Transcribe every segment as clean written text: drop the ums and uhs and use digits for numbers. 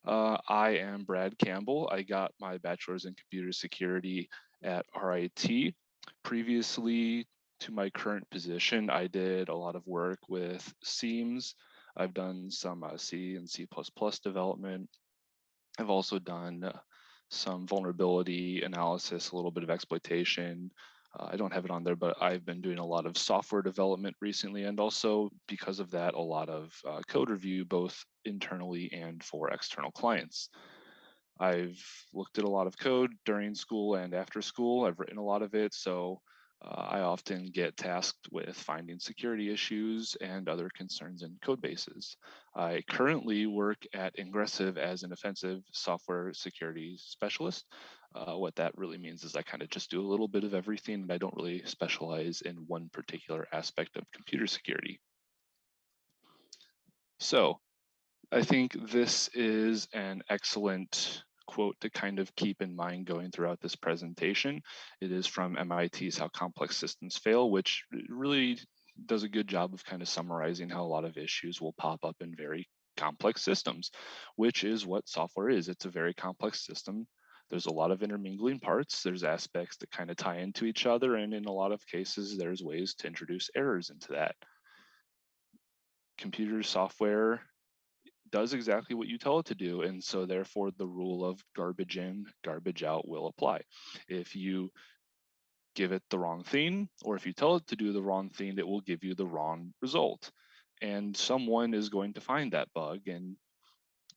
I am Brad Campbell. I got my bachelor's in computer security at RIT. Previously to my current position, I did a lot of work with SIEMs. I've done some C and C++ development. I've also done some vulnerability analysis, a little bit of exploitation. I don't have it on there, but I've been doing a lot of software development recently, and also because of that, a lot of code review, both internally and for external clients. I've looked at a lot of code during school and after school. I've written a lot of it, so I often get tasked with finding security issues and other concerns in code bases. I currently work at Ingressive as an offensive software security specialist. What that really means is I kind of just do a little bit of everything, and I don't really specialize in one particular aspect of computer security. So I think this is an excellent quote to kind of keep in mind going throughout this presentation. It is from MIT's How Complex Systems Fail, which really does a good job of kind of summarizing how a lot of issues will pop up in very complex systems, which is what software is. It's a very complex system. There's a lot of intermingling parts. There's aspects that kind of tie into each other. And in a lot of cases, there's ways to introduce errors into that. Computer software does exactly what you tell it to do. And so therefore the rule of garbage in, garbage out will apply. If you give it the wrong thing, or if you tell it to do the wrong thing, it will give you the wrong result. And someone is going to find that bug, and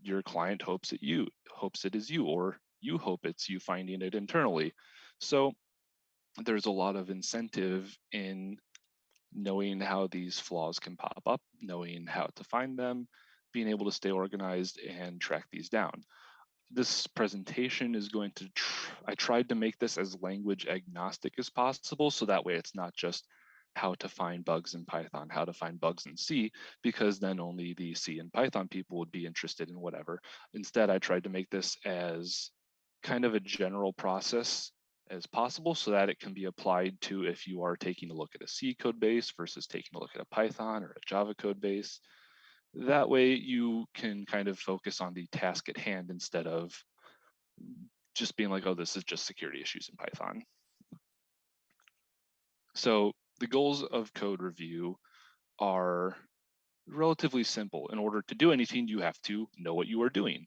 your client hopes it is you, or you hope it's you finding it internally. So there's a lot of incentive in knowing how these flaws can pop up, knowing how to find them, being able to stay organized and track these down. This presentation is going to, I tried to make this as language agnostic as possible, so that way it's not just how to find bugs in Python, how to find bugs in C, because then only the C and Python people would be interested in whatever. Instead, I tried to make this as kind of a general process as possible so that it can be applied to if you are taking a look at a C code base versus taking a look at a Python or a Java code base. That way you can kind of focus on the task at hand instead of just being like, oh, this is just security issues in Python. So the goals of code review are relatively simple. In order to do anything, you have to know what you are doing.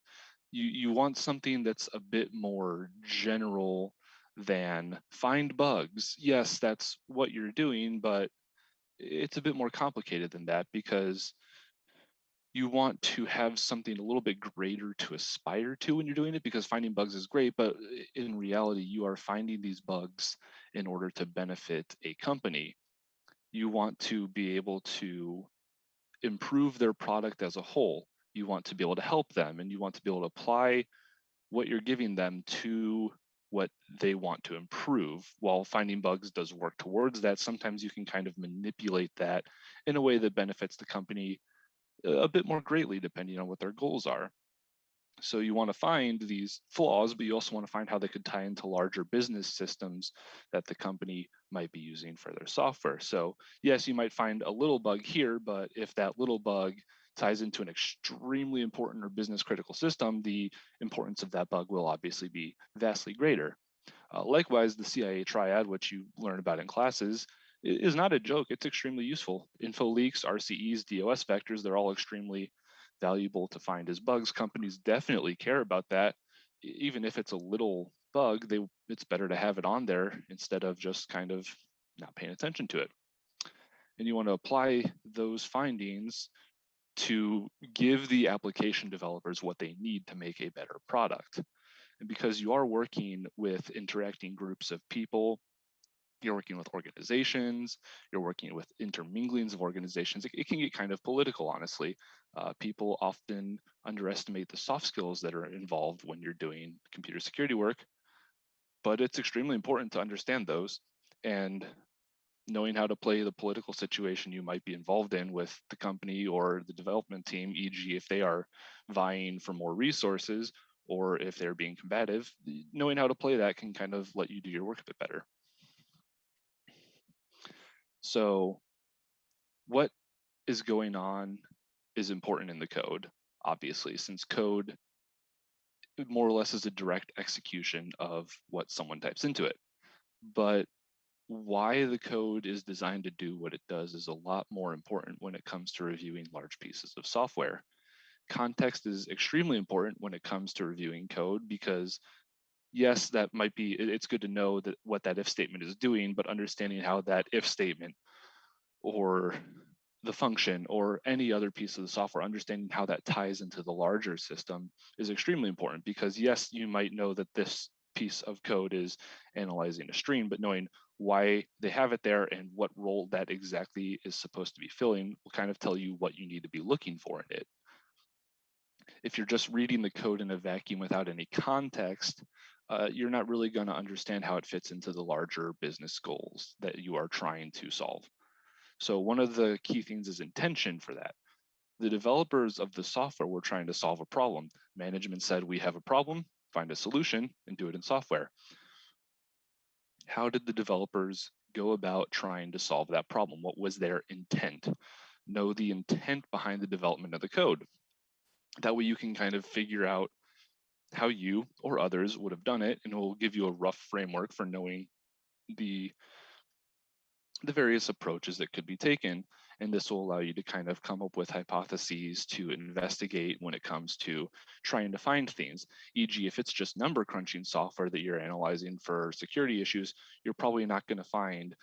You want something that's a bit more general than find bugs. Yes, that's what you're doing, but it's a bit more complicated than that, because you want to have something a little bit greater to aspire to when you're doing it, because finding bugs is great, but in reality, you are finding these bugs in order to benefit a company. You want to be able to improve their product as a whole. You want to be able to help them, and you want to be able to apply what you're giving them to what they want to improve. While finding bugs does work towards that, sometimes you can kind of manipulate that in a way that benefits the company a bit more greatly depending on what their goals are. So you want to find these flaws, but you also want to find how they could tie into larger business systems that the company might be using for their software. So yes, you might find a little bug here, but if that little bug ties into an extremely important or business critical system, the importance of that bug will obviously be vastly greater. Likewise, the CIA triad, which you learn about in classes, is not a joke. It's extremely useful. Info leaks, RCEs, DOS vectors, they're all extremely valuable to find as bugs. Companies definitely care about that. Even if it's a little bug, it's better to have it on there instead of just kind of not paying attention to it. And you want to apply those findings to give the application developers what they need to make a better product. And because you are working with interacting groups of people, you're working with organizations, you're working with interminglings of organizations, it can get kind of political, honestly. People often underestimate the soft skills that are involved when you're doing computer security work, but it's extremely important to understand those. And knowing how to play the political situation you might be involved in with the company or the development team, e.g. if they are vying for more resources or if they're being combative, knowing how to play that can kind of let you do your work a bit better. So what is going on is important in the code. obviously, since code more or less is a direct execution of what someone types into it. But why the code is designed to do what it does is a lot more important when it comes to reviewing large pieces of software. Context is extremely important when it comes to reviewing code because yes, that might be, it's good to know that what that if statement is doing, but understanding how that if statement or the function or any other piece of the software, understanding how that ties into the larger system is extremely important because yes, you might know that this piece of code is analyzing a stream, but knowing why they have it there and what role that exactly is supposed to be filling will kind of tell you what you need to be looking for in it. If you're just reading the code in a vacuum without any context, you're not really going to understand how it fits into the larger business goals that you are trying to solve. So one of the key things is intention for that. The developers of the software were trying to solve a problem. Management said, we have a problem, find a solution and do it in software. How did the developers go about trying to solve that problem? What was their intent? Know the intent behind the development of the code. That way you can kind of figure out how you or others would have done it, and it will give you a rough framework for knowing the various approaches that could be taken. And this will allow you to kind of come up with hypotheses to investigate when it comes to trying to find things. E.g., if it's just number crunching software that you're analyzing for security issues, you're probably not going to find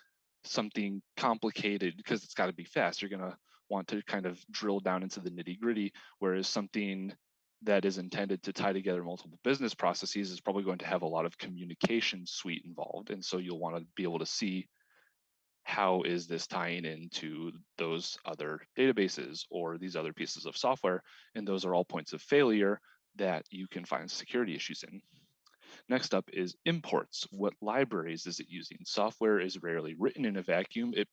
something complicated because it's got to be fast. You're going to want to kind of drill down into the nitty gritty, whereas something that is intended to tie together multiple business processes is probably going to have a lot of communication suite involved. And so you'll want to be able to see how is this tying into those other databases or these other pieces of software? And those are all points of failure that you can find security issues in. Next up is imports. What libraries is it using? Software is rarely written in a vacuum. It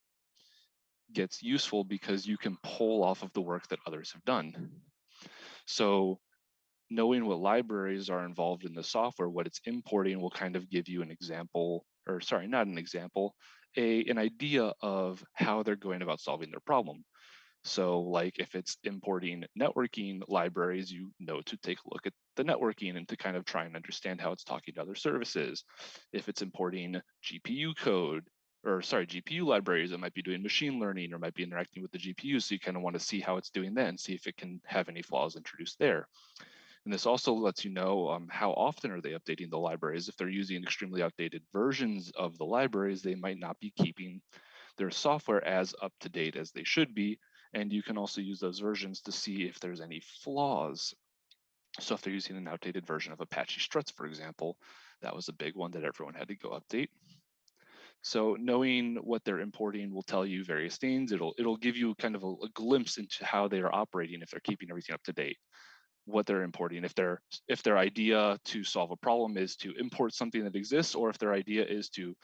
gets useful because you can pull off of the work that others have done. So knowing what libraries are involved in the software, what it's importing will kind of give you an example, or sorry, not an example, an idea of how they're going about solving their problem. So like if it's importing networking libraries, you know to take a look at the networking and to kind of try and understand how it's talking to other services. If it's importing GPU code, or sorry, GPU libraries, it might be doing machine learning or might be interacting with the GPU. So you kind of want to see how it's doing that and see if it can have any flaws introduced there. And this also lets you know how often are they updating the libraries. If they're using extremely outdated versions of the libraries, they might not be keeping their software as up to date as they should be. And you can also use those versions to see if there's any flaws. So if they're using an outdated version of Apache Struts, for example, that was a big one that everyone had to go update. So knowing what they're importing will tell you various things. It'll give you kind of a glimpse into how they are operating if they're keeping everything up to date, what they're importing, if their idea to solve a problem is to import something that exists, or if their idea is to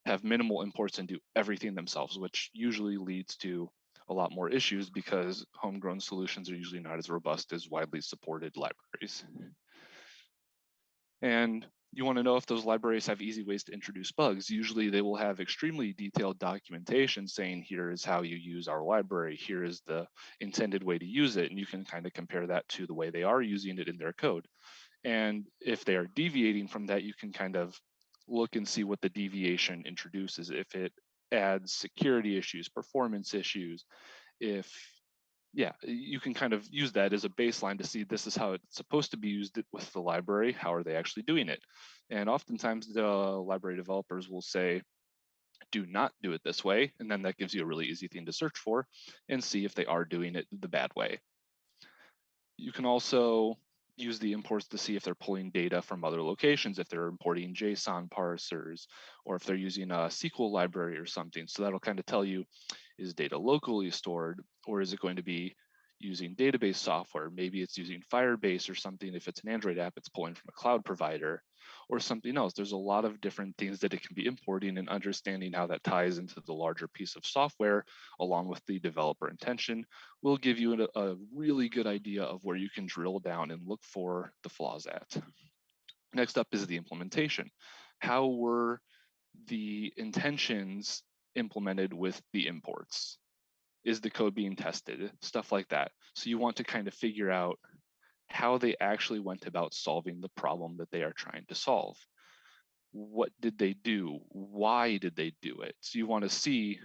have minimal imports and do everything themselves, which usually leads to a lot more issues because homegrown solutions are usually not as robust as widely supported libraries. And you want to know if those libraries have easy ways to introduce bugs. Usually they will have extremely detailed documentation saying, here is how you use our library, here is the intended way to use it. And you can kind of compare that to the way they are using it in their code. And if they are deviating from that, you can kind of look and see what the deviation introduces. If it adds security issues, performance issues, if yeah, you can kind of use that as a baseline to see this is how it's supposed to be used with the library. How are they actually doing it? And oftentimes the library developers will say, do not do it this way. And then that gives you a really easy thing to search for and see if they are doing it the bad way. You can also use the imports to see if they're pulling data from other locations, if they're importing JSON parsers, or if they're using a SQL library or something. So that'll kind of tell you, is data locally stored, or is it going to be using database software? Maybe it's using Firebase or something. If it's an Android app, it's pulling from a cloud provider or something else. There's a lot of different things that it can be importing, and understanding how that ties into the larger piece of software along with the developer intention will give you a really good idea of where you can drill down and look for the flaws at. Next up is the implementation. How were the intentions implemented with the imports? Is the code being tested? Stuff like that. So you want to kind of figure out how they actually went about solving the problem that they are trying to solve. What did they do? Why did they do it? So you want to see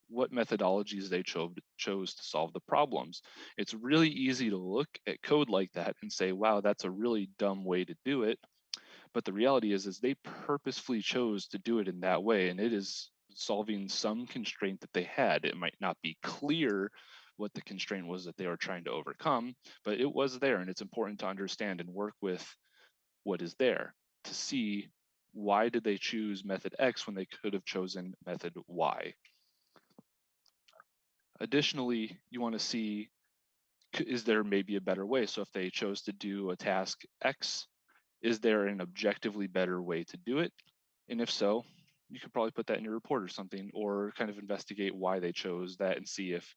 what methodologies they chose to solve the problems. It's really easy to look at code like that and say, wow, that's a really dumb way to do it. But the reality is they purposefully chose to do it in that way, and it is solving some constraint that they had. It might not be clear what the constraint was that they were trying to overcome, but it was there, and it's important to understand and work with what is there to see why did they choose method X when they could have chosen method Y. Additionally, you want to see, is there maybe a better way? So if they chose to do a task X, is there an objectively better way to do it? And if so, you could probably put that in your report or something, or kind of investigate why they chose that and see if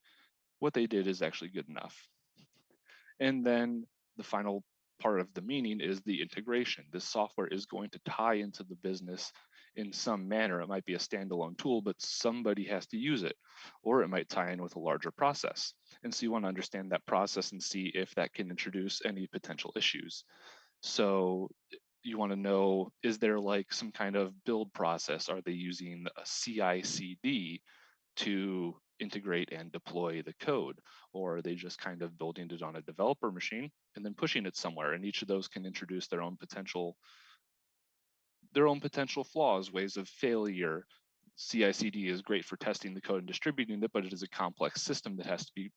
what they did is actually good enough. And then the final part of the meaning is the integration. This software is going to tie into the business in some manner. It might be a standalone tool, but somebody has to use it, or it might tie in with a larger process. And so you want to understand that process and see if that can introduce any potential issues. So you want to know, is there like some kind of build process? Are they using a CI/CD to integrate and deploy the code? Or are they just kind of building it on a developer machine and then pushing it somewhere? And each of those can introduce their own potential flaws, ways of failure. CI/CD is great for testing the code and distributing it, but it is a complex system that has to be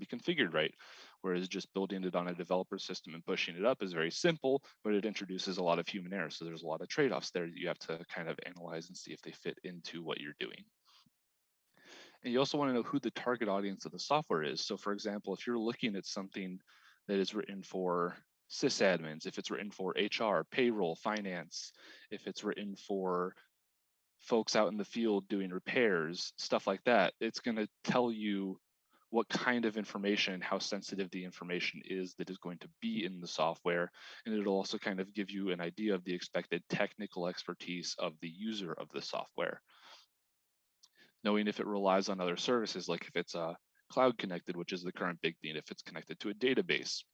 configured right. Whereas just building it on a developer system and pushing it up is very simple, but it introduces a lot of human error. So there's a lot of trade-offs there that you have to kind of analyze and see if they fit into what you're doing. And you also want to know who the target audience of the software is. So for example, if you're looking at something that is written for sysadmins, if it's written for HR, payroll, finance, if it's written for folks out in the field doing repairs, stuff like that, it's going to tell you what kind of information, how sensitive the information is that is going to be in the software. And it'll also kind of give you an idea of the expected technical expertise of the user of the software. Knowing if it relies on other services, like if it's cloud connected, which is the current big thing, if it's connected to a database,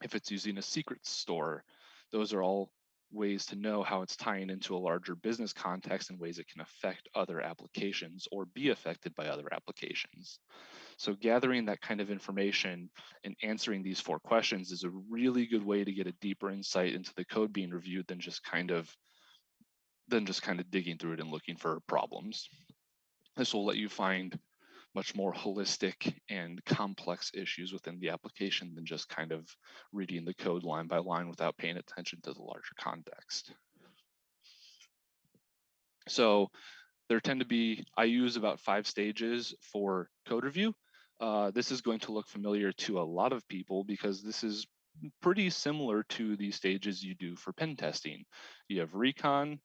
if it's using a secret store, those are all ways to know how it's tying into a larger business context and ways it can affect other applications or be affected by other applications. So gathering that kind of information and answering these 4 questions is a really good way to get a deeper insight into the code being reviewed than just kind of digging through it and looking for problems. This will let you find much more holistic and complex issues within the application than just kind of reading the code line by line without paying attention to the larger context. So there tend to be, I use about 5 stages for code review. This is going to look familiar to a lot of people because this is pretty similar to the stages you do for pen testing. You have recon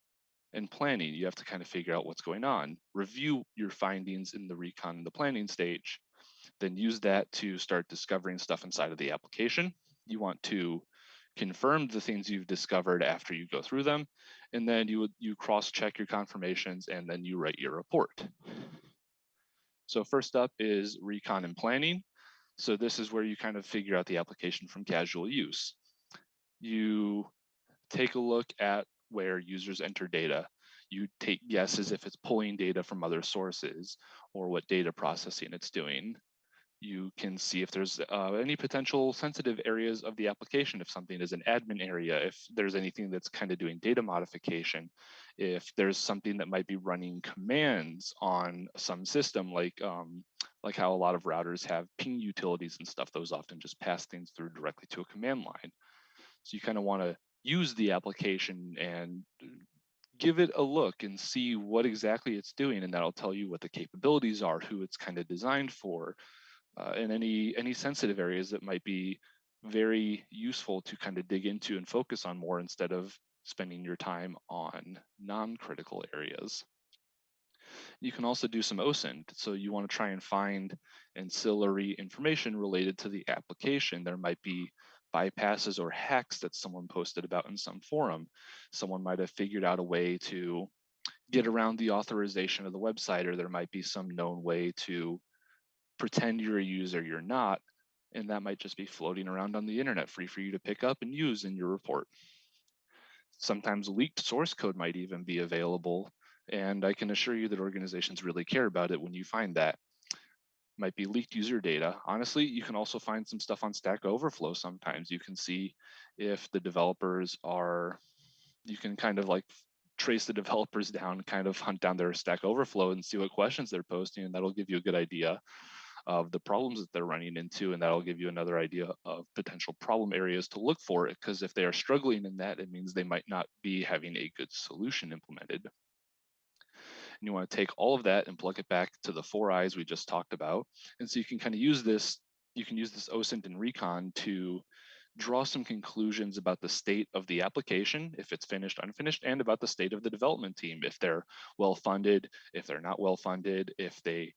and planning. You have to kind of figure out what's going on, review your findings in the recon and the planning stage, then use that to start discovering stuff inside of the application. You want to confirm the things you've discovered after you go through them, and then you cross-check your confirmations, and then you write your report. So first up is recon and planning. So this is where you kind of figure out the application from casual use. You take a look at where users enter data. You take guesses if it's pulling data from other sources or what data processing it's doing. You can see if there's any potential sensitive areas of the application, if something is an admin area, if there's anything that's kind of doing data modification, if there's something that might be running commands on some system, like how a lot of routers have ping utilities and stuff. Those often just pass things through directly to a command line. So you kind of want to use the application and give it a look and see what exactly it's doing, and that'll tell you what the capabilities are, who it's kind of designed for, and any sensitive areas that might be very useful to kind of dig into and focus on more instead of spending your time on non-critical areas. You can also do some OSINT. So you want to try and find ancillary information related to the application. There might be bypasses or hacks that someone posted about in some forum. Someone might have figured out a way to get around the authorization of the website, or there might be some known way to pretend you're a user you're not, and that might just be floating around on the internet free for you to pick up and use in your report. Sometimes leaked source code might even be available, and I can assure you that organizations really care about it when you find that. Might be leaked user data. Honestly, you can also find some stuff on Stack Overflow sometimes. You can see if the developers are, you can kind of like trace the developers down, kind of hunt down their Stack Overflow and see what questions they're posting, and that'll give you a good idea of the problems that they're running into, and that'll give you another idea of potential problem areas to look for, because if they are struggling in that, it means they might not be having a good solution implemented. And you want to take all of that and plug it back to the 4 eyes we just talked about. And so you can kind of use this, you can use this OSINT and Recon to draw some conclusions about the state of the application, if it's finished, unfinished, and about the state of the development team, if they're well funded, if they're not well funded, if they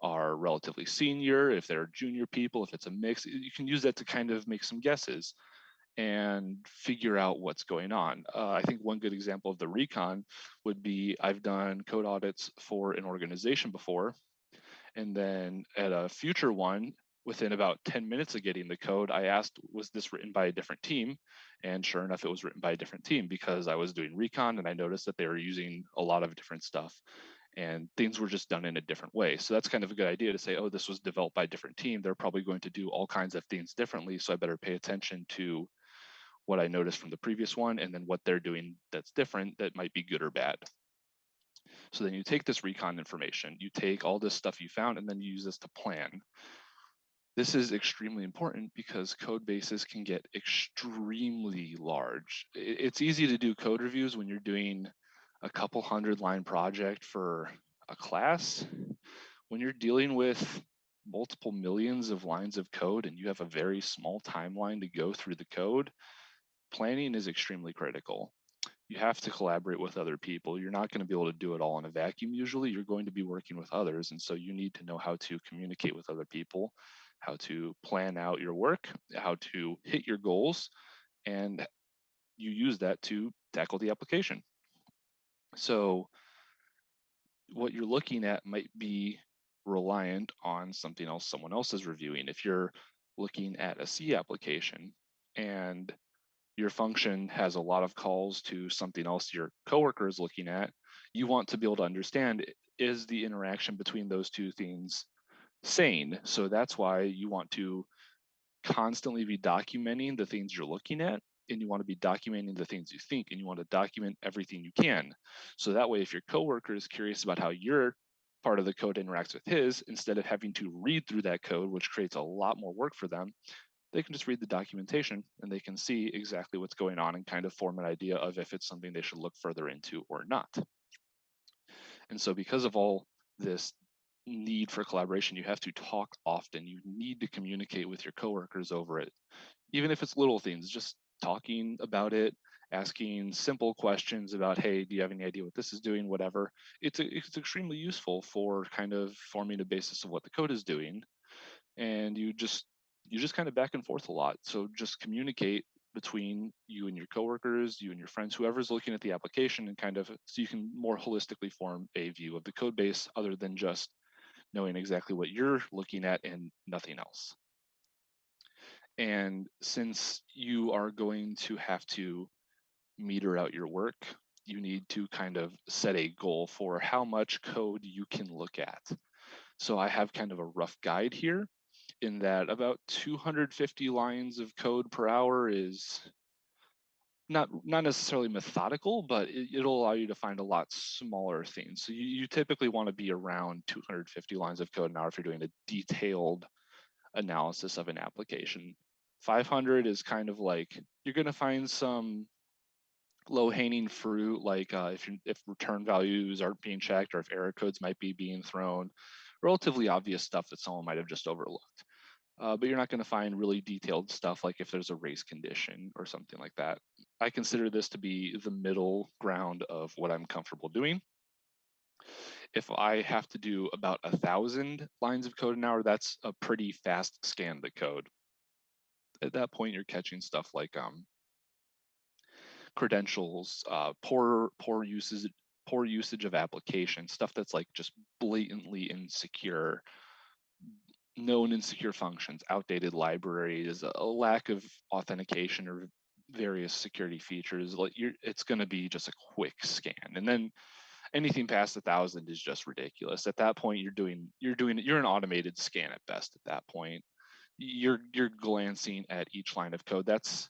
are relatively senior, if they're junior people, if it's a mix. You can use that to kind of make some guesses and figure out what's going on. I think one good example of the recon would be, I've done code audits for an organization before, and then at a future one, within about 10 minutes of getting the code, I asked, was this written by a different team? And sure enough, it was written by a different team, because I was doing recon and I noticed that they were using a lot of different stuff and things were just done in a different way. So that's kind of a good idea to say, oh, this was developed by a different team. They're probably going to do all kinds of things differently. So I better pay attention to what I noticed from the previous one and then what they're doing that's different that might be good or bad. So then you take this recon information, you take all this stuff you found, and then you use this to plan. This is extremely important because code bases can get extremely large. It's easy to do code reviews when you're doing a couple 100-line project for a class. When you're dealing with multiple millions of lines of code and you have a very small timeline to go through the code, planning is extremely critical. You have to collaborate with other people. You're not going to be able to do it all in a vacuum usually. You're going to be working with others. And so you need to know how to communicate with other people, how to plan out your work, how to hit your goals, and you use that to tackle the application. So what you're looking at might be reliant on something else someone else is reviewing. If you're looking at a C application and your function has a lot of calls to something else your coworker is looking at, you want to be able to understand, is the interaction between those two things sane? So that's why you want to constantly be documenting the things you're looking at, and you want to be documenting the things you think, and you want to document everything you can. So that way, if your coworker is curious about how your part of the code interacts with his, instead of having to read through that code, which creates a lot more work for them, they can just read the documentation and they can see exactly what's going on and kind of form an idea of if it's something they should look further into or not. And so because of all this need for collaboration, you have to talk often. You need to communicate with your coworkers over it. Even if it's little things, just talking about it, asking simple questions about, hey, do you have any idea what this is doing, whatever. It's extremely useful for kind of forming a basis of what the code is doing. And you just kind of back and forth a lot. So just communicate between you and your coworkers, you and your friends, whoever's looking at the application, and kind of so you can more holistically form a view of the code base other than just knowing exactly what you're looking at and nothing else. And since you are going to have to meter out your work, you need to kind of set a goal for how much code you can look at. So I have kind of a rough guide here, in that about 250 lines of code per hour is not necessarily methodical, but it'll allow you to find a lot smaller things. So you typically want to be around 250 lines of code an hour if you're doing a detailed analysis of an application. 500 is kind of like, you're going to find some low-hanging fruit, like if return values aren't being checked, or if error codes might be being thrown, relatively obvious stuff that someone might have just overlooked. But you're not going to find really detailed stuff like if there's a race condition or something like that. I consider this to be the middle ground of what I'm comfortable doing. If I have to do about 1,000 lines of code an hour, that's a pretty fast scan of the code. At that point, you're catching stuff like credentials, poor usage of application, stuff that's like just blatantly insecure, known insecure functions, outdated libraries, a lack of authentication or various security features. It's going to be just a quick scan, and then anything past 1,000 is just ridiculous. At that point, you're an automated scan at best. At that point, you're glancing at each line of code. That's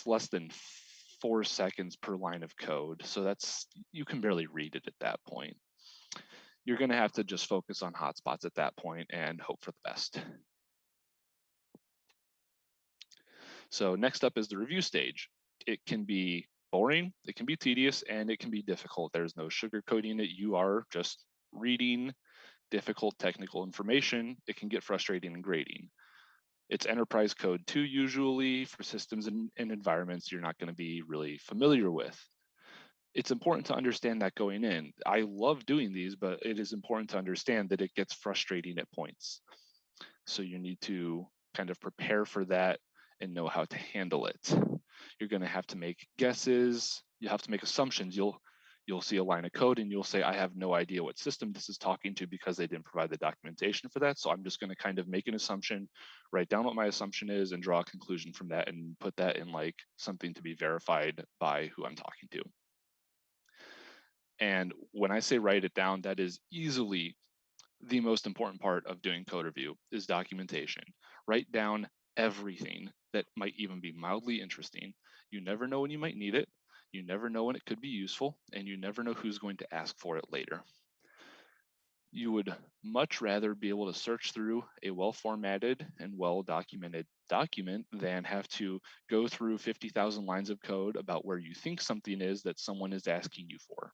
less than 4 seconds per line of code, so you can barely read it at that point. You're going to have to just focus on hotspots at that point and hope for the best. So next up is the review stage. It can be boring, it can be tedious, and it can be difficult. There's no sugarcoating it. You are just reading difficult technical information. It can get frustrating and grating. It's enterprise code too, usually for systems and environments you're not going to be really familiar with. It's important to understand that going in. I love doing these, but it is important to understand that it gets frustrating at points. So you need to kind of prepare for that and know how to handle it. You're going to have to make guesses. You have to make assumptions. You'll see a line of code and you'll say, I have no idea what system this is talking to because they didn't provide the documentation for that. So I'm just going to kind of make an assumption, write down what my assumption is, and draw a conclusion from that and put that in like something to be verified by who I'm talking to. And when I say write it down, that is easily the most important part of doing code review is documentation. Write down everything that might even be mildly interesting. You never know when you might need it. You never know when it could be useful, and you never know who's going to ask for it later. You would much rather be able to search through a well-formatted and well-documented document than have to go through 50,000 lines of code about where you think something is that someone is asking you for.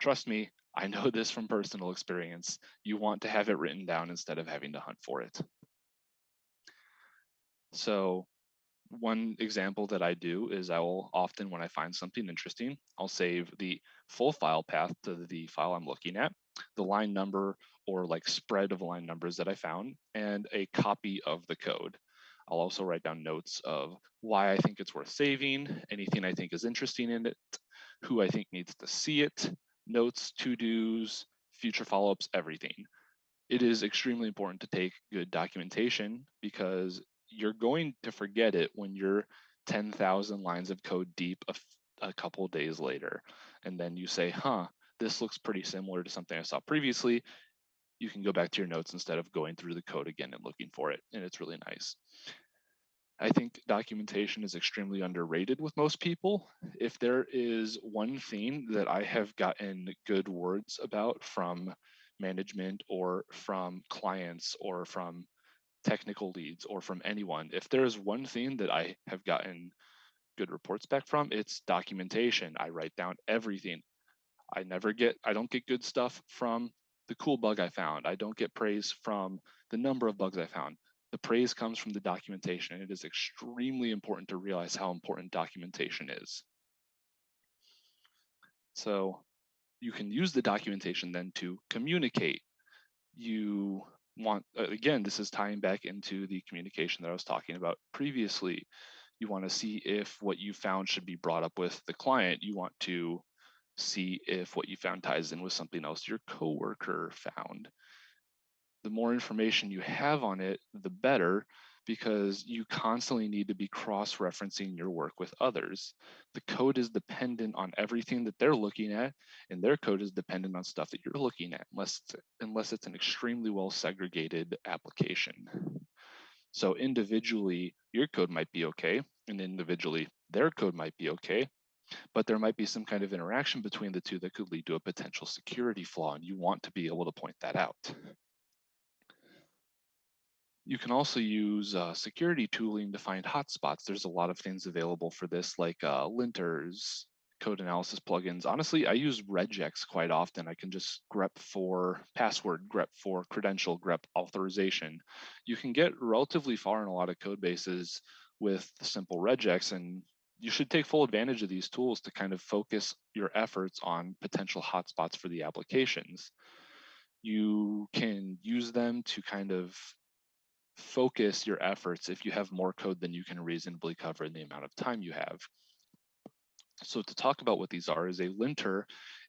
Trust me, I know this from personal experience. You want to have it written down instead of having to hunt for it. So one example that I do is I will often, when I find something interesting, I'll save the full file path to the file I'm looking at, the line number or like spread of line numbers that I found, and a copy of the code. I'll also write down notes of why I think it's worth saving, anything I think is interesting in it, who I think needs to see it, notes, to-dos, future follow-ups, everything. It is extremely important to take good documentation because you're going to forget it when you're 10,000 lines of code deep a couple of days later. And then you say, this looks pretty similar to something I saw previously. You can go back to your notes instead of going through the code again and looking for it. And it's really nice. I think documentation is extremely underrated with most people. If there is one thing that I have gotten good words about from management or from clients or from technical leads or from anyone, if there is one thing that I have gotten good reports back from, it's documentation. I write down everything. I don't get good stuff from the cool bug I found. I don't get praise from the number of bugs I found. The praise comes from the documentation, and it is extremely important to realize how important documentation is. So you can use the documentation then to communicate. You want, again, this is tying back into the communication that I was talking about previously. You want to see if what you found should be brought up with the client. You want to see if what you found ties in with something else your coworker found. The more information you have on it, the better, because you constantly need to be cross-referencing your work with others. The code is dependent on everything that they're looking at, and their code is dependent on stuff that you're looking at, unless it's an extremely well segregated application. So individually, your code might be okay, and individually, their code might be okay, but there might be some kind of interaction between the two that could lead to a potential security flaw, and you want to be able to point that out. You can also use security tooling to find hotspots. There's a lot of things available for this, like linters, code analysis plugins. Honestly, I use regex quite often. I can just grep for password, grep for credential, grep authorization. You can get relatively far in a lot of code bases with the simple regex, and you should take full advantage of these tools to kind of focus your efforts on potential hotspots for the applications. You can use them to kind of focus your efforts if you have more code than you can reasonably cover in the amount of time you have. So to talk about what these are, is a linter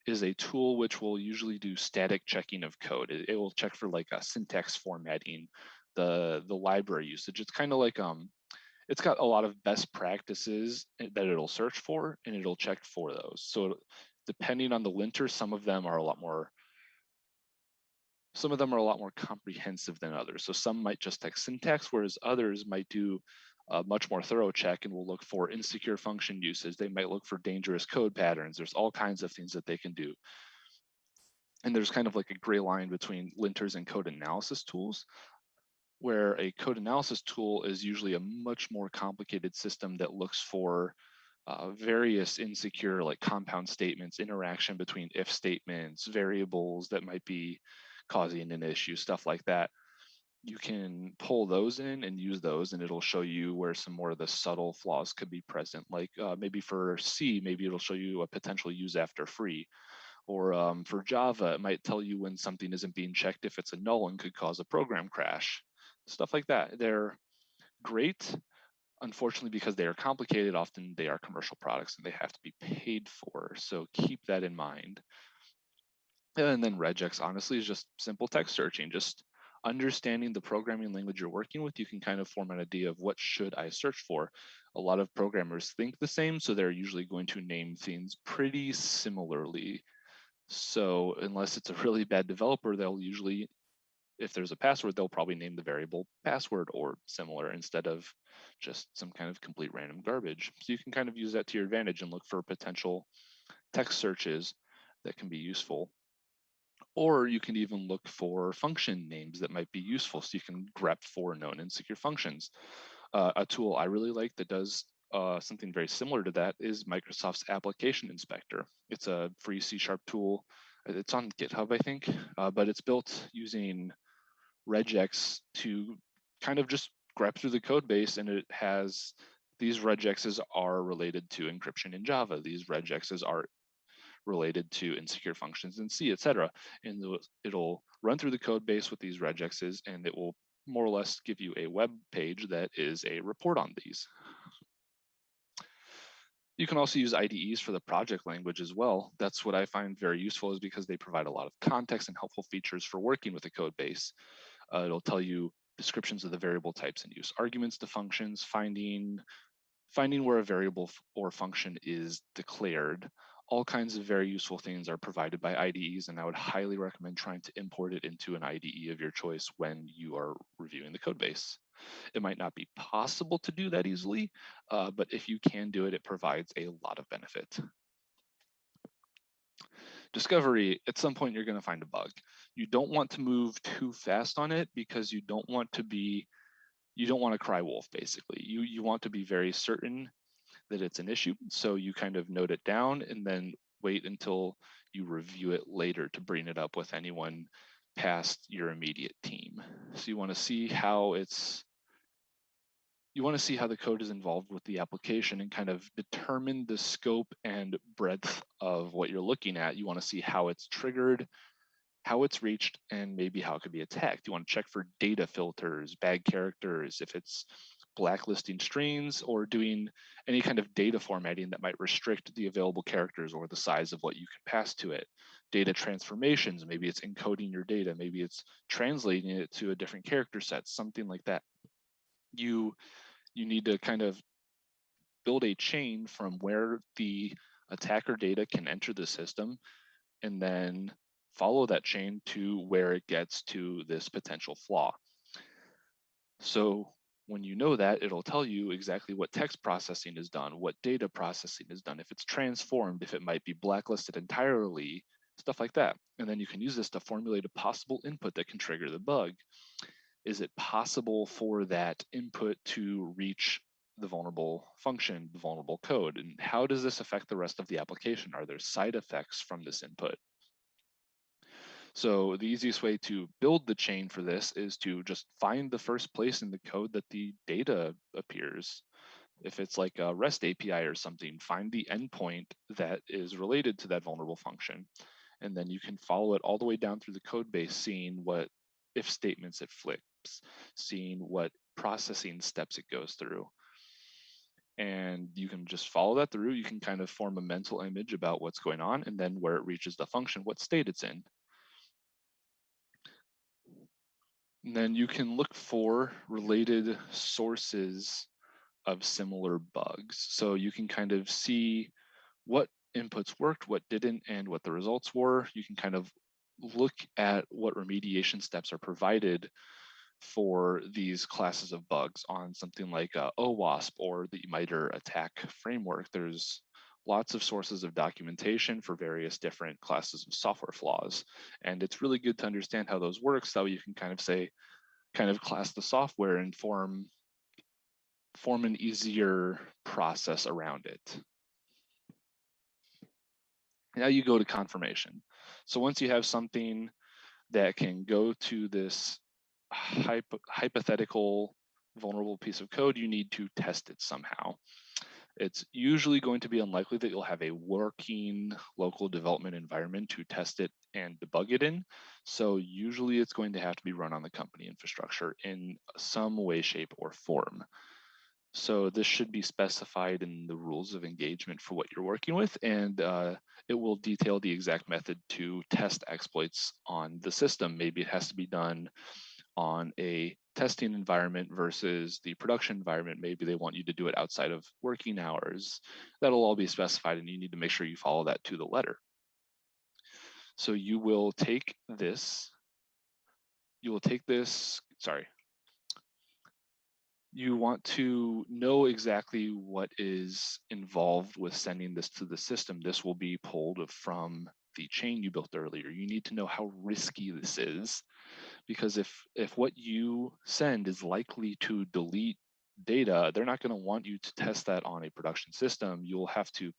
is a tool which will usually do static checking of code. It will check for like a syntax formatting, the library usage. It's kind of like it's got a lot of best practices that it'll search for, and it'll check for those. So depending on the linter, some of them are a lot more comprehensive than others. So some might just check syntax, whereas others might do a much more thorough check and will look for insecure function uses. They might look for dangerous code patterns. There's all kinds of things that they can do. And there's kind of like a gray line between linters and code analysis tools, where a code analysis tool is usually a much more complicated system that looks for various insecure like compound statements, interaction between if statements, variables that might be causing an issue, stuff like that. You can pull those in and use those, and it'll show you where some more of the subtle flaws could be present. Like maybe for C, maybe it'll show you a potential use after free. Or for Java, it might tell you when something isn't being checked if it's a null and could cause a program crash. Stuff like that. They're great. Unfortunately, because they are complicated, often they are commercial products and they have to be paid for. So keep that in mind. And then regex, honestly, is just simple text searching. Just understanding the programming language you're working with, you can kind of form an idea of what should I search for. A lot of programmers think the same, so they're usually going to name things pretty similarly. So unless it's a really bad developer, they'll usually, if there's a password, they'll probably name the variable password or similar instead of just some kind of complete random garbage. So you can kind of use that to your advantage and look for potential text searches that can be useful. Or you can even look for function names that might be useful, so you can grep for known insecure functions. A tool I really like that does something very similar to that is Microsoft's Application Inspector. It's a free C# tool. It's on GitHub, I think, but it's built using regex to kind of just grep through the code base, and it has these regexes are related to encryption in Java. These regexes are related to insecure functions in C, etc. And it'll run through the code base with these regexes, and it will more or less give you a web page that is a report on these. You can also use IDEs for the project language as well. That's what I find very useful, is because they provide a lot of context and helpful features for working with a code base. It'll tell you descriptions of the variable types and use arguments to functions, finding where a variable or function is declared. All kinds of very useful things are provided by IDEs, and I would highly recommend trying to import it into an IDE of your choice when you are reviewing the code base. It might not be possible to do that easily, but if you can do it, it provides a lot of benefit. Discovery, at some point you're going to find a bug. You don't want to move too fast on it, because you don't want to cry wolf, basically. You want to be very certain that it's an issue. So you kind of note it down and then wait until you review it later to bring it up with anyone past your immediate team. So you want to see how the code is involved with the application and kind of determine the scope and breadth of what you're looking at. You want to see how it's triggered, how it's reached, and maybe how it could be attacked. You want to check for data filters, bad characters, if it's blacklisting strings or doing any kind of data formatting that might restrict the available characters or the size of what you can pass to it. Data transformations, maybe it's encoding your data, maybe it's translating it to a different character set, something like that. You need to kind of build a chain from where the attacker data can enter the system, and then follow that chain to where it gets to this potential flaw. So when you know that, it'll tell you exactly what text processing is done, what data processing is done, if it's transformed, if it might be blacklisted entirely, stuff like that. And then you can use this to formulate a possible input that can trigger the bug. Is it possible for that input to reach the vulnerable function, the vulnerable code? And how does this affect the rest of the application? Are there side effects from this input? So the easiest way to build the chain for this is to just find the first place in the code that the data appears. If it's like a REST API or something, find the endpoint that is related to that vulnerable function. And then you can follow it all the way down through the code base, seeing what if statements it flips, seeing what processing steps it goes through. and you can just follow that through. You can kind of form a mental image about what's going on, and then where it reaches the function, what state it's in. And then you can look for related sources of similar bugs. So you can kind of see what inputs worked, what didn't, and what the results were. You can kind of look at what remediation steps are provided for these classes of bugs on something like OWASP or the MITRE attack framework. There's lots of sources of documentation for various different classes of software flaws. And it's really good to understand how those work so you can kind of say, kind of class the software and form an easier process around it. Now you go to confirmation. So once you have something that can go to this hypothetical vulnerable piece of code, you need to test it somehow. It's usually going to be unlikely that you'll have a working local development environment to test it and debug it in. So usually it's going to have to be run on the company infrastructure in some way, shape, or form. So this should be specified in the rules of engagement for what you're working with, and it will detail the exact method to test exploits on the system. Maybe it has to be done on a testing environment versus the production environment. Maybe they want you to do it outside of working hours. That'll all be specified, and you need to make sure you follow that to the letter. So you will take this, sorry, you want to know exactly what is involved with sending this to the system. This will be pulled from the chain you built earlier. You need to know how risky this is, because if what you send is likely to delete data, they're not going to want you to test that on a production system. You'll have to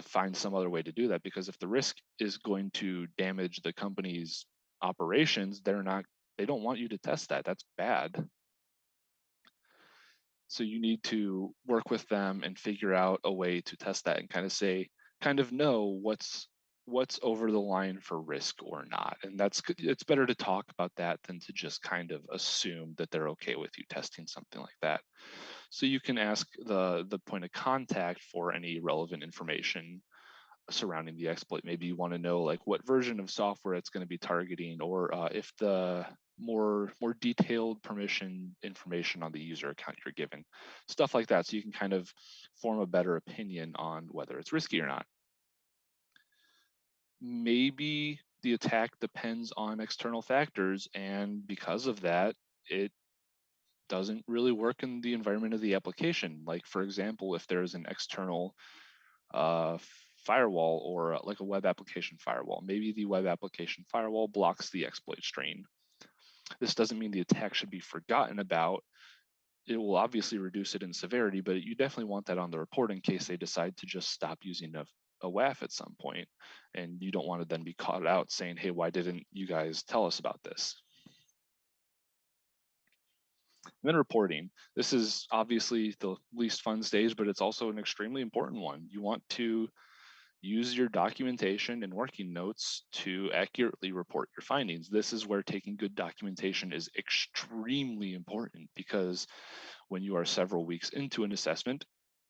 find some other way to do that, because if the risk is going to damage the company's operations, they don't want you to test that. That's bad. So you need to work with them and figure out a way to test that and kind of know what's over the line for risk or not. And it's better to talk about that than to just kind of assume that they're okay with you testing something like that. So you can ask the point of contact for any relevant information surrounding the exploit. Maybe you want to know like what version of software it's going to be targeting, or if the more detailed permission information on the user account you're given, stuff like that. So you can kind of form a better opinion on whether it's risky or not. Maybe the attack depends on external factors, and because of that, it doesn't really work in the environment of the application. Like, for example, if there's an external firewall or like a web application firewall, maybe the web application firewall blocks the exploit strain. This doesn't mean the attack should be forgotten about. It will obviously reduce it in severity, but you definitely want that on the report in case they decide to just stop using a WAF at some point, and you don't want to then be caught out saying, hey, why didn't you guys tell us about this? And then reporting. This is obviously the least fun stage, but it's also an extremely important one. You want to use your documentation and working notes to accurately report your findings. This is where taking good documentation is extremely important, because when you are several weeks into an assessment,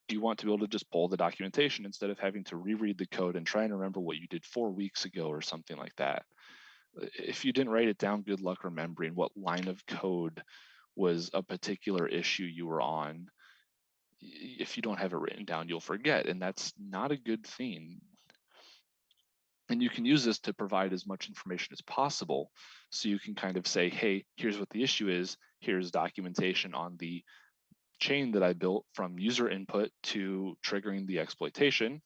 you want to be able to just pull the documentation instead of having to reread the code and try and remember what you did 4 weeks ago or something like that. If you didn't write it down, good luck remembering what line of code was a particular issue you were on. If you don't have it written down, you'll forget, and that's not a good thing. And you can use this to provide as much information as possible. So you can kind of say, hey, here's what the issue is. Here's documentation on the chain that I built from user input to triggering the exploitation.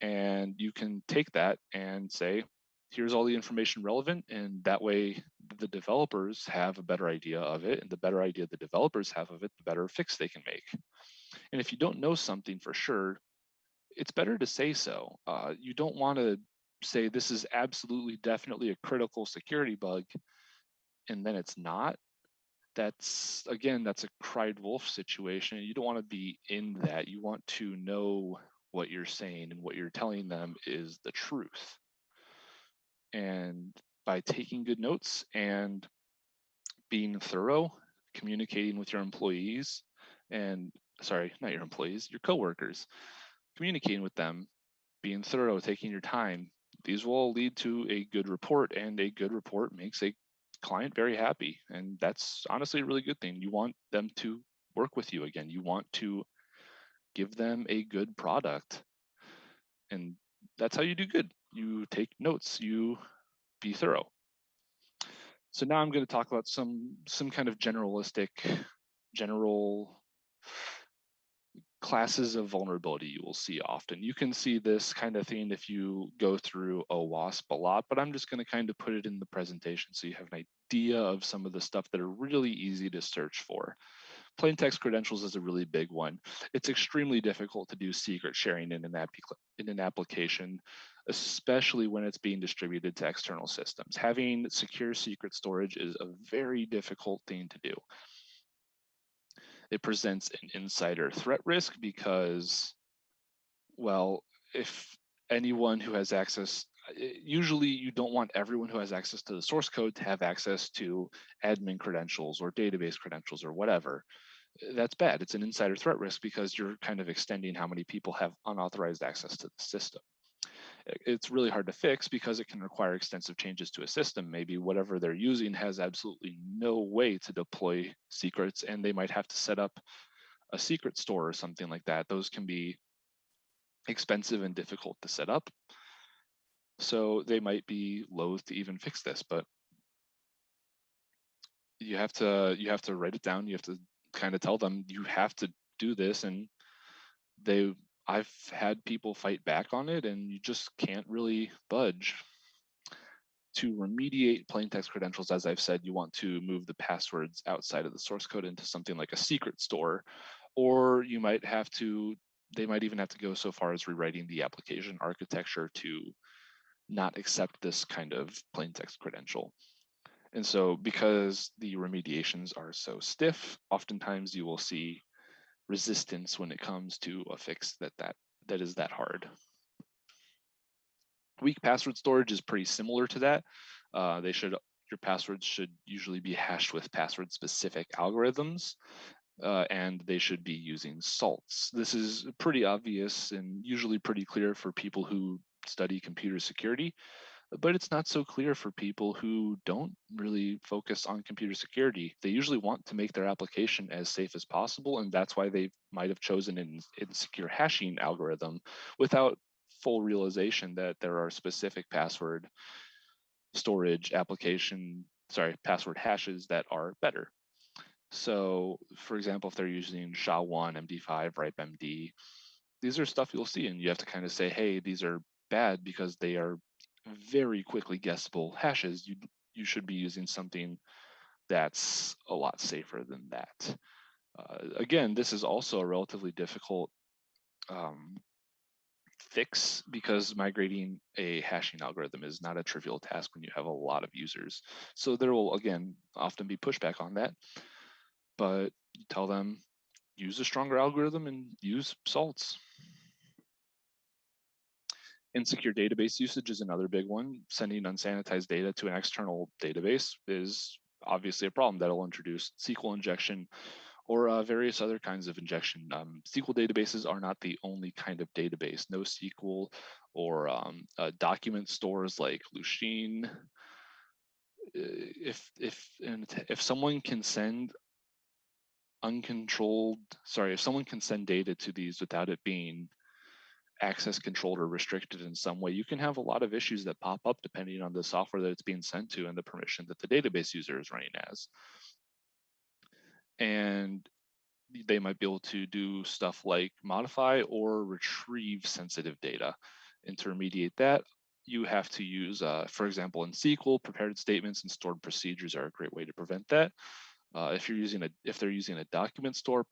And you can take that and say, here's all the information relevant. And that way the developers have a better idea of it. And the better idea the developers have of it, the better fix they can make. And if you don't know something for sure, it's better to say so. You don't want to say this is absolutely definitely a critical security bug and then it's not. That's a cried wolf situation. You don't want to be in that. You want to know what you're saying, and what you're telling them is the truth. And by taking good notes and being thorough, communicating with your employees, and sorry, not your employees, your coworkers, communicating with them, being thorough, taking your time. These will all lead to a good report, and a good report makes a client very happy. And that's honestly a really good thing. You want them to work with you again. You want to give them a good product. And that's how you do good. You take notes, you be thorough. So now I'm going to talk about some kind of general classes of vulnerability you will see often. You can see this kind of thing if you go through OWASP a lot, but I'm just going to kind of put it in the presentation so you have an idea of some of the stuff that are really easy to search for. Plain text credentials is a really big one. It's extremely difficult to do secret sharing in an application, especially when it's being distributed to external systems. Having secure secret storage is a very difficult thing to do. It presents an insider threat risk because, well, if anyone who has access, usually you don't want everyone who has access to the source code to have access to admin credentials or database credentials or whatever. That's bad. It's an insider threat risk because you're kind of extending how many people have unauthorized access to the system. It's really hard to fix because it can require extensive changes to a system. Maybe whatever they're using has absolutely no way to deploy secrets, and they might have to set up a secret store or something like that. Those can be expensive and difficult to set up. So they might be loath to even fix this, but you have to write it down. You have to kind of tell them you have to do this, and I've had people fight back on it, and you just can't really budge. To remediate plain text credentials, as I've said, you want to move the passwords outside of the source code into something like a secret store, or you might have to, they might even have to go so far as rewriting the application architecture to not accept this kind of plain text credential. And so because the remediations are so stiff, oftentimes you will see resistance when it comes to a fix that is that hard. Weak password storage is pretty similar to that. Your passwords should usually be hashed with password specific algorithms, and they should be using salts. This is pretty obvious and usually pretty clear for people who study computer security, but it's not so clear for people who don't really focus on computer security. They usually want to make their application as safe as possible, and that's why they might have chosen an insecure hashing algorithm without full realization that there are specific password storage password hashes that are better. So for example, if they're using SHA-1, MD5, RIPE-MD, these are stuff you'll see, and you have to kind of say, hey, these are bad because they are very quickly guessable hashes. You should be using something that's a lot safer than that. Again, this is also a relatively difficult fix because migrating a hashing algorithm is not a trivial task when you have a lot of users. So there will, again, often be pushback on that, but you tell them, use a stronger algorithm and use salts. Insecure database usage is another big one. Sending unsanitized data to an external database is obviously a problem that'll introduce SQL injection or various other kinds of injection. SQL databases are not the only kind of database. NoSQL or document stores like Lucene. If someone can send if someone can send data to these without it being access controlled or restricted in some way, you can have a lot of issues that pop up depending on the software that it's being sent to and the permission that the database user is running as. And they might be able to do stuff like modify or retrieve sensitive data. And to remediate that, you have to use, for example, in SQL, prepared statements and stored procedures are a great way to prevent that. If they're using a document store,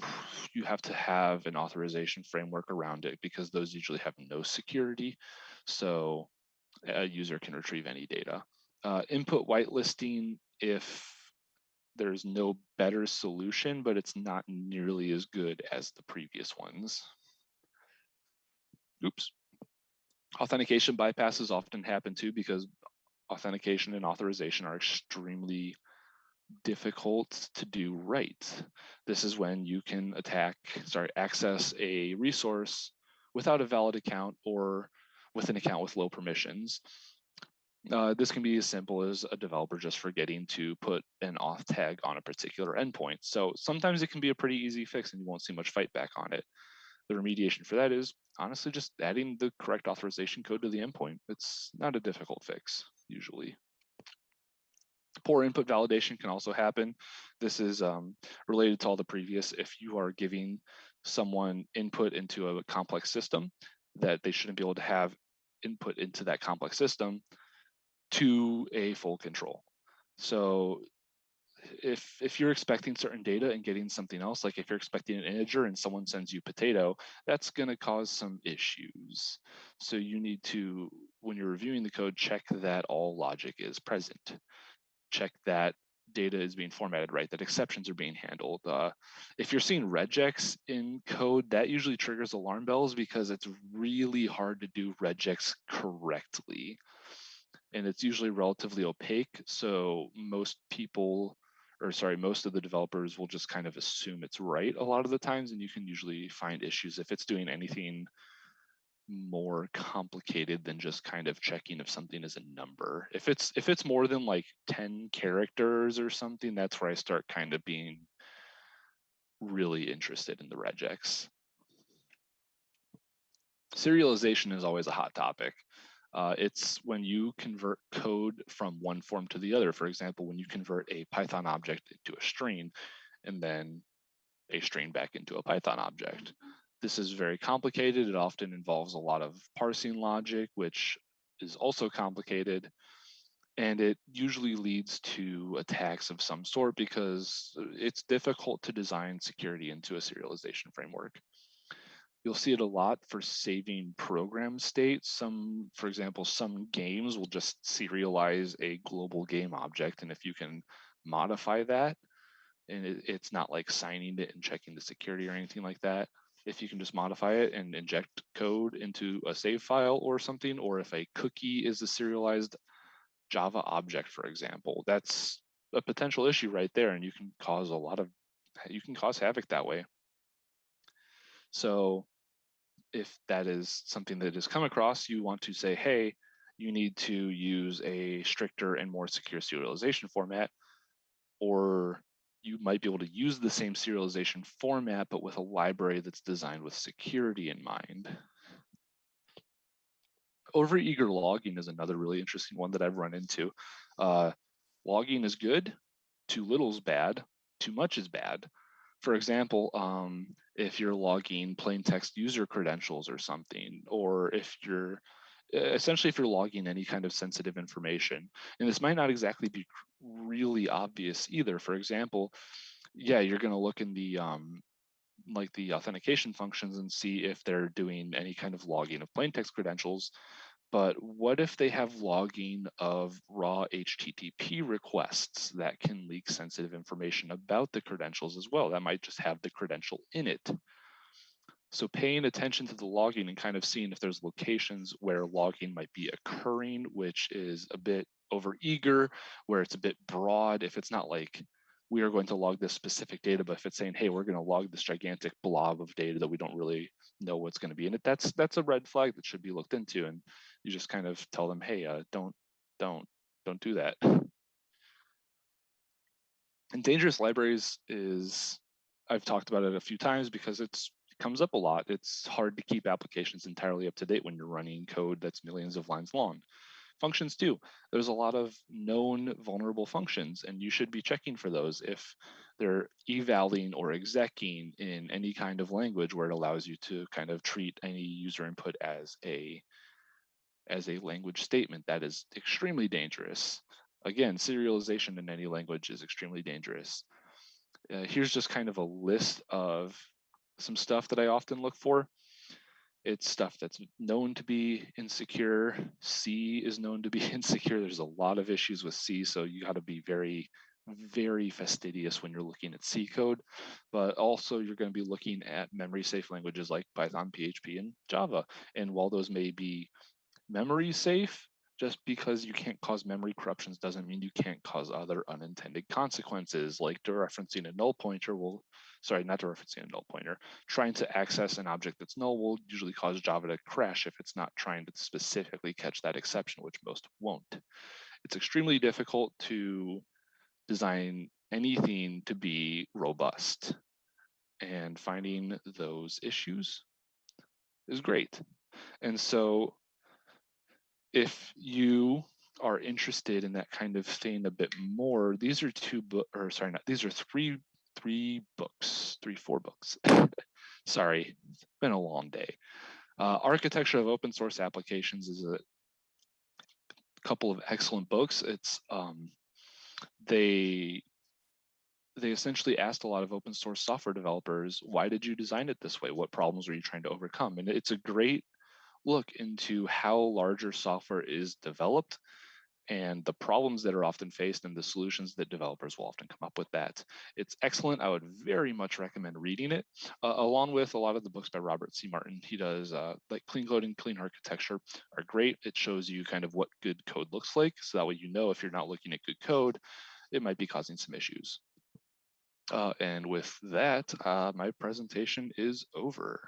you have to have an authorization framework around it because those usually have no security. So a user can retrieve any data. Input whitelisting, if there's no better solution, but it's not nearly as good as the previous ones. Oops. Authentication bypasses often happen too because authentication and authorization are extremely difficult to do right. This is when you can access a resource without a valid account or with an account with low permissions. This can be as simple as a developer just forgetting to put an auth tag on a particular endpoint. So sometimes it can be a pretty easy fix and you won't see much fight back on it. The remediation for that is honestly just adding the correct authorization code to the endpoint. It's not a difficult fix, usually. Poor input validation can also happen. This is related to all the previous. If you are giving someone input into a complex system that they shouldn't be able to have input into that complex system to a full control. So if you're expecting certain data and getting something else, like if you're expecting an integer and someone sends you potato, that's going to cause some issues. So you need to, when you're reviewing the code, check that all logic is present. Check that data is being formatted right, that exceptions are being handled. If you're seeing regex in code, that usually triggers alarm bells because it's really hard to do regex correctly. And it's usually relatively opaque. So most of the developers will just kind of assume it's right a lot of the times, and you can usually find issues if it's doing anything more complicated than just kind of checking if something is a number. If it's more than like 10 characters or something, that's where I start kind of being really interested in the regex. Serialization is always a hot topic. It's when you convert code from one form to the other. For example, when you convert a Python object into a string and then a string back into a Python object. This is very complicated. It often involves a lot of parsing logic, which is also complicated. And it usually leads to attacks of some sort because it's difficult to design security into a serialization framework. You'll see it a lot for saving program state. For example, some games will just serialize a global game object. And if you can modify that, and it's not like signing it and checking the security or anything like that. If you can just modify it and inject code into a save file or something, or if a cookie is a serialized Java object, for example, that's a potential issue right there, and you can cause havoc that way. So if that is something that has come across, you want to say, hey, you need to use a stricter and more secure serialization format, or you might be able to use the same serialization format, but with a library that's designed with security in mind. Overeager logging is another really interesting one that I've run into. Logging is good, too little is bad, too much is bad. For example, if you're logging plain text user credentials or something, or if you're logging any kind of sensitive information, and this might not exactly be really obvious either. For example, yeah, you're going to look in the like the authentication functions and see if they're doing any kind of logging of plain text credentials. But what if they have logging of raw HTTP requests that can leak sensitive information about the credentials as well? That might just have the credential in it. So paying attention to the logging and kind of seeing if there's locations where logging might be occurring, which is a bit overeager, where it's a bit broad. If it's not like we are going to log this specific data, but if it's saying, hey, we're going to log this gigantic blob of data that we don't really know what's going to be in it, that's a red flag that should be looked into. And you just kind of tell them, hey, don't do that. And dangerous libraries is, I've talked about it a few times because it comes up a lot. It's hard to keep applications entirely up to date when you're running code that's millions of lines long. Functions too. There's a lot of known vulnerable functions, and you should be checking for those if they're evaling or execing in any kind of language where it allows you to kind of treat any user input as a language statement. That is extremely dangerous. Again, serialization in any language is extremely dangerous. Here's just kind of a list of some stuff that I often look for. It's stuff that's known to be insecure. C is known to be insecure. There's a lot of issues with C, so you got to be very, very fastidious when you're looking at C code. But also, you're going to be looking at memory safe languages like Python, PHP, and Java. And while those may be memory safe, Just because you can't cause memory corruptions doesn't mean you can't cause other unintended consequences, like dereferencing a null pointer will, sorry, not dereferencing a null pointer, trying to access an object that's null will usually cause Java to crash if it's not trying to specifically catch that exception, which most won't. It's extremely difficult to design anything to be robust, and finding those issues is great. And so if you are interested in that kind of thing a bit more, these are four books. Sorry, it's been a long day. Architecture of Open Source Applications is a couple of excellent books. It's they essentially asked a lot of open source software developers, why did you design it this way? What problems are you trying to overcome? And it's a great look into how larger software is developed and the problems that are often faced and the solutions that developers will often come up with that. It's excellent. I would very much recommend reading it, along with a lot of the books by Robert C. Martin. He does like Clean Code and Clean Architecture are great. It shows you kind of what good code looks like. So that way you know if you're not looking at good code, it might be causing some issues. And with that, my presentation is over.